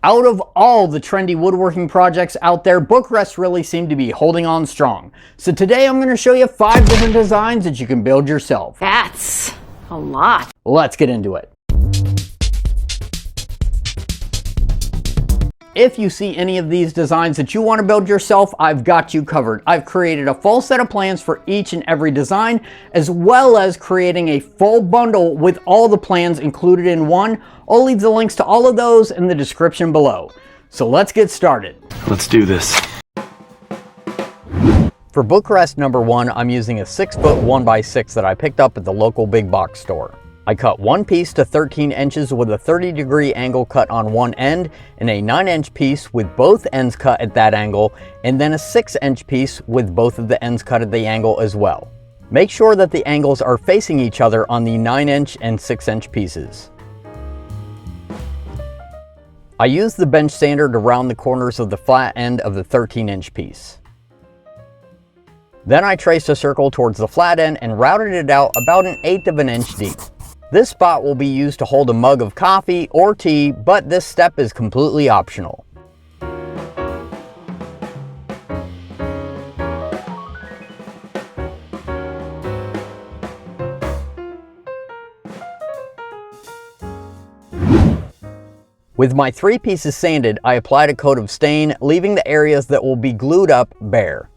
Out of all the trendy woodworking projects out there, bookrests really seem to be holding on strong. So today I'm going to show you 5 different designs that you can build yourself. That's a lot. Let's get into it. If you see any of these designs that you want to build yourself, I've got you covered. I've created a full set of plans for each and every design, as well as creating a full bundle with all the plans included in one. I'll leave the links to all of those in the description below. So let's get started. Let's do this. For bookrest number 1, I'm using a 6-foot 1x6 that I picked up at the local big box store. I cut one piece to 13 inches with a 30-degree angle cut on one end, and a 9-inch piece with both ends cut at that angle, and then a 6-inch piece with both of the ends cut at the angle as well. Make sure that the angles are facing each other on the 9-inch and 6-inch pieces. I used the bench sander to round the corners of the flat end of the 13-inch piece. Then I traced a circle towards the flat end and routed it out about 1/8 of an inch deep. This spot will be used to hold a mug of coffee or tea, but this step is completely optional. With my 3 pieces sanded, I applied a coat of stain, leaving the areas that will be glued up bare.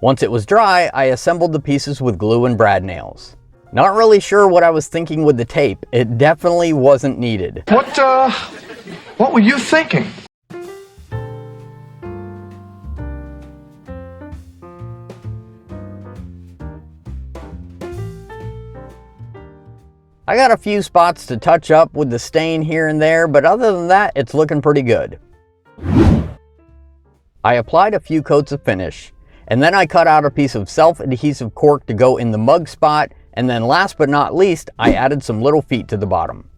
Once it was dry, I assembled the pieces with glue and brad nails. Not really sure what I was thinking with the tape. It definitely wasn't needed. What were you thinking? I got a few spots to touch up with the stain here and there, but other than that, it's looking pretty good. I applied a few coats of finish, and then I cut out a piece of self-adhesive cork to go in the mug spot, and then last but not least, I added some little feet to the bottom.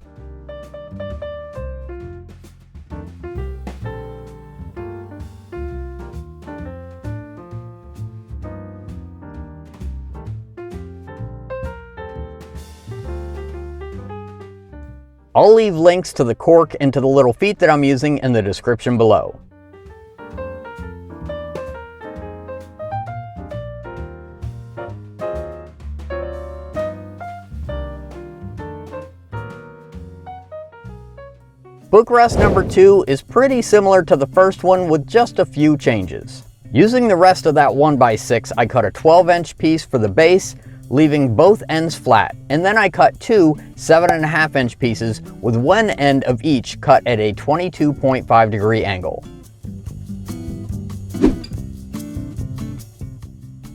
I'll leave links to the cork and to the little feet that I'm using in the description below. Bookrest number 2 is pretty similar to the first one with just a few changes. Using the rest of that 1x6, I cut a 12-inch piece for the base, leaving both ends flat, and then I cut 2 7.5-inch pieces with one end of each cut at a 22.5-degree angle.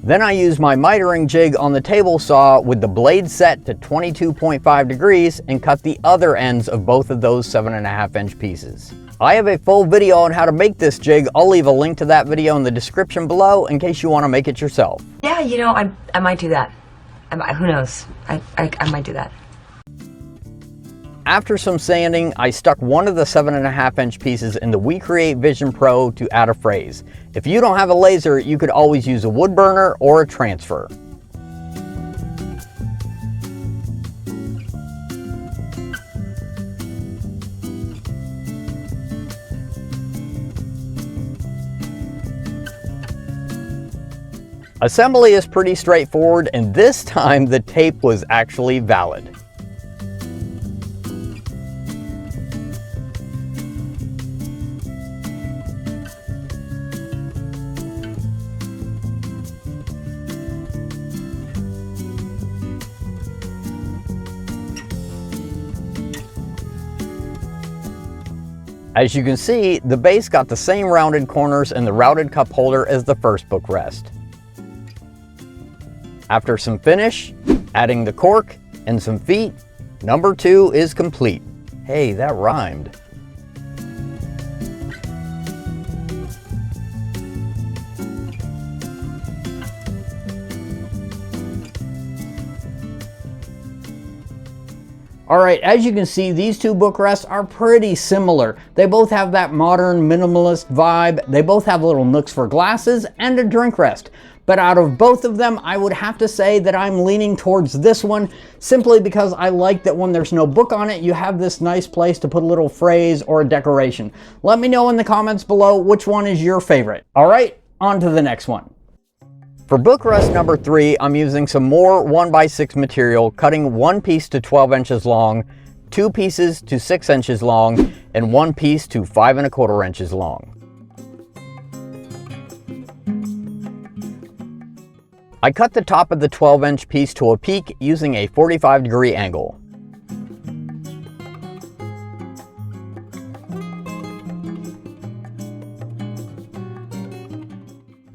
Then I used my mitering jig on the table saw with the blade set to 22.5 degrees and cut the other ends of both of those 7.5-inch pieces. I have a full video on how to make this jig. I'll leave a link to that video in the description below in case you want to make it yourself. Yeah, you know, I might do that. Who knows? I might do that. After some sanding, I stuck one of the 7.5-inch pieces in the We Create Vision Pro to add a phrase. If you don't have a laser, you could always use a wood burner or a transfer. Assembly is pretty straightforward, and this time the tape was actually valid. As you can see, the base got the same rounded corners and the routed cup holder as the first bookrest. After some finish, adding the cork, and some feet, number 2 is complete. Hey, that rhymed. Alright, as you can see, these two bookrests are pretty similar. They both have that modern minimalist vibe. They both have little nooks for glasses and a drink rest. But out of both of them, I would have to say that I'm leaning towards this one, simply because I like that when there's no book on it, you have this nice place to put a little phrase or a decoration. Let me know in the comments below which one is your favorite. All right, on to the next one. For book rest number 3, I'm using some more 1x6 material, cutting one piece to 12 inches long, 2 pieces to 6 inches long, and 1 piece to 5 1/4 inches long. I cut the top of the 12-inch piece to a peak using a 45-degree angle.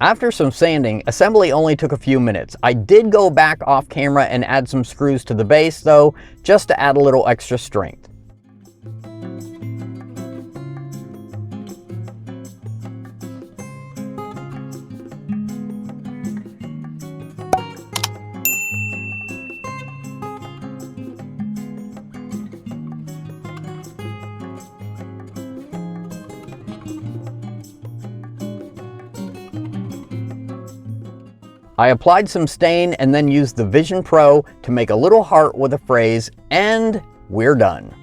After some sanding, assembly only took a few minutes. I did go back off camera and add some screws to the base though, just to add a little extra strength. I applied some stain and then used the Vision Pro to make a little heart with a phrase, and we're done.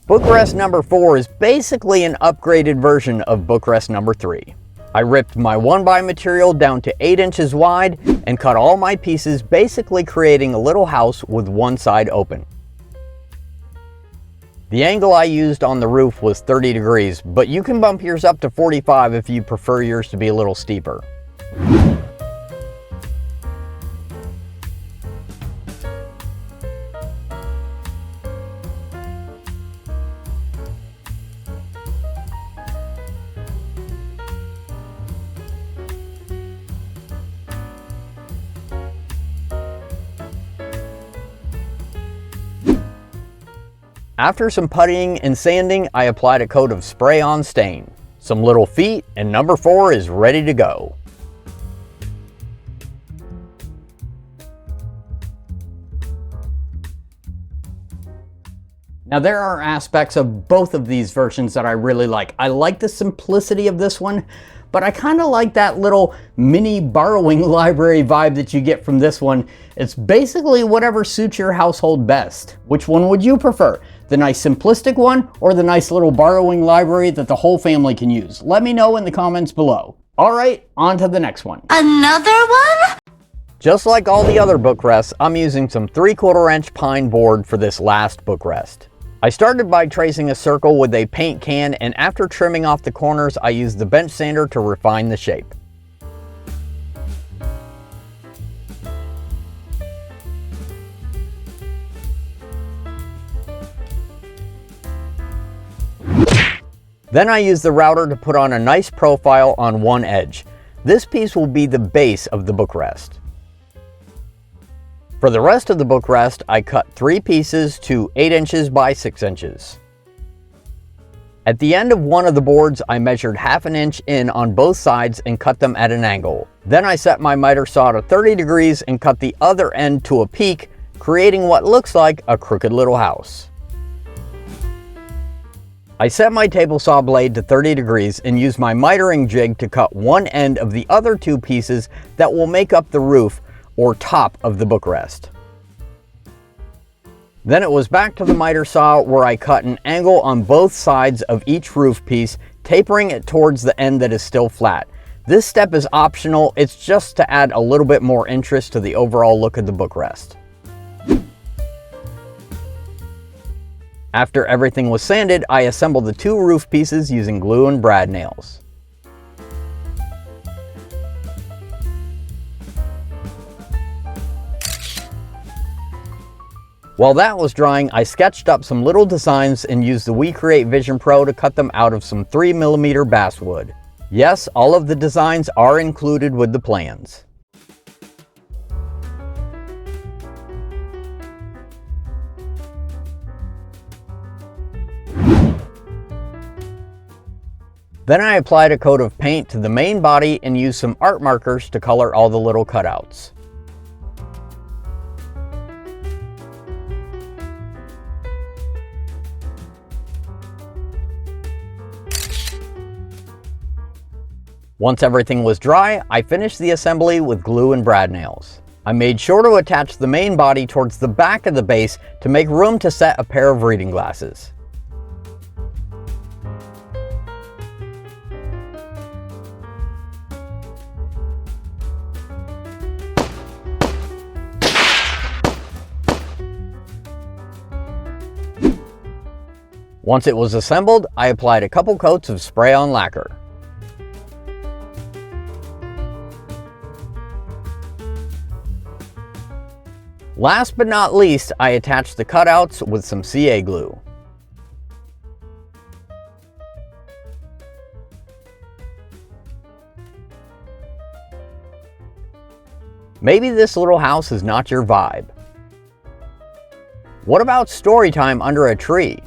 Bookrest number 4 is basically an upgraded version of bookrest number 3. I ripped my 1x material down to 8 inches wide and cut all my pieces, basically creating a little house with one side open. The angle I used on the roof was 30 degrees, but you can bump yours up to 45 if you prefer yours to be a little steeper. After some puttying and sanding, I applied a coat of spray-on stain, some little feet, and number 4 is ready to go. Now there are aspects of both of these versions that I really like. I like the simplicity of this one, but I kind of like that little mini borrowing library vibe that you get from this one. It's basically whatever suits your household best. Which one would you prefer? The nice simplistic one or the nice little borrowing library that the whole family can use? Let me know in the comments below. All right, on to the next one. Another one? Just like all the other bookrests, I'm using some 3/4 inch pine board for this last bookrest. I started by tracing a circle with a paint can, and after trimming off the corners, I used the bench sander to refine the shape. Then I used the router to put on a nice profile on one edge. This piece will be the base of the bookrest. For the rest of the bookrest, I cut 3 pieces to 8 inches by 6 inches. At the end of one of the boards, I measured 1/2 inch in on both sides and cut them at an angle. Then I set my miter saw to 30 degrees and cut the other end to a peak, creating what looks like a crooked little house. I set my table saw blade to 30 degrees and used my mitering jig to cut one end of the other 2 pieces that will make up the roof or top of the bookrest. Then it was back to the miter saw where I cut an angle on both sides of each roof piece, tapering it towards the end that is still flat. This step is optional, it's just to add a little bit more interest to the overall look of the bookrest. After everything was sanded, I assembled the 2 roof pieces using glue and brad nails. While that was drying, I sketched up some little designs and used the We Create Vision Pro to cut them out of some 3mm basswood. Yes, all of the designs are included with the plans. Then I applied a coat of paint to the main body and used some art markers to color all the little cutouts. Once everything was dry, I finished the assembly with glue and brad nails. I made sure to attach the main body towards the back of the base to make room to set a pair of reading glasses. Once it was assembled, I applied a couple coats of spray-on lacquer. Last but not least, I attached the cutouts with some CA glue. Maybe this little house is not your vibe. What about story time under a tree?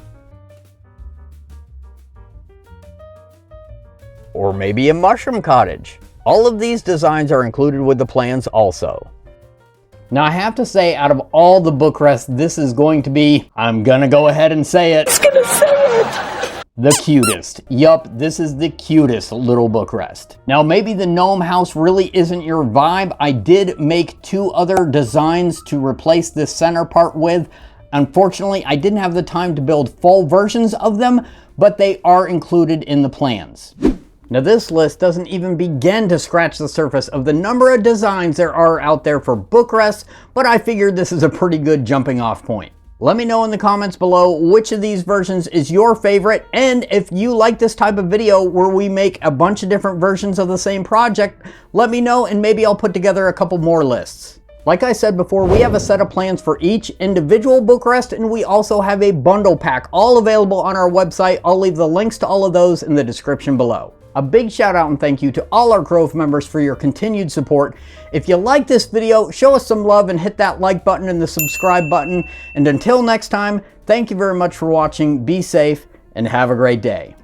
Or maybe a mushroom cottage? All of these designs are included with the plans also. Now I have to say, out of all the book rests, this is going to be, I'm gonna go ahead and say it, the cutest. Yup, this is the cutest little book rest. Now maybe the gnome house really isn't your vibe. I did make 2 other designs to replace this center part with. Unfortunately, I didn't have the time to build full versions of them, but they are included in the plans. Now this list doesn't even begin to scratch the surface of the number of designs there are out there for book rests, but I figured this is a pretty good jumping off point. Let me know in the comments below which of these versions is your favorite, and if you like this type of video where we make a bunch of different versions of the same project, let me know and maybe I'll put together a couple more lists. Like I said before, we have a set of plans for each individual book rest, and we also have a bundle pack all available on our website. I'll leave the links to all of those in the description below. A big shout out and thank you to all our Grove members for your continued support. If you like this video, show us some love and hit that like button and the subscribe button. And until next time, thank you very much for watching, be safe, and have a great day.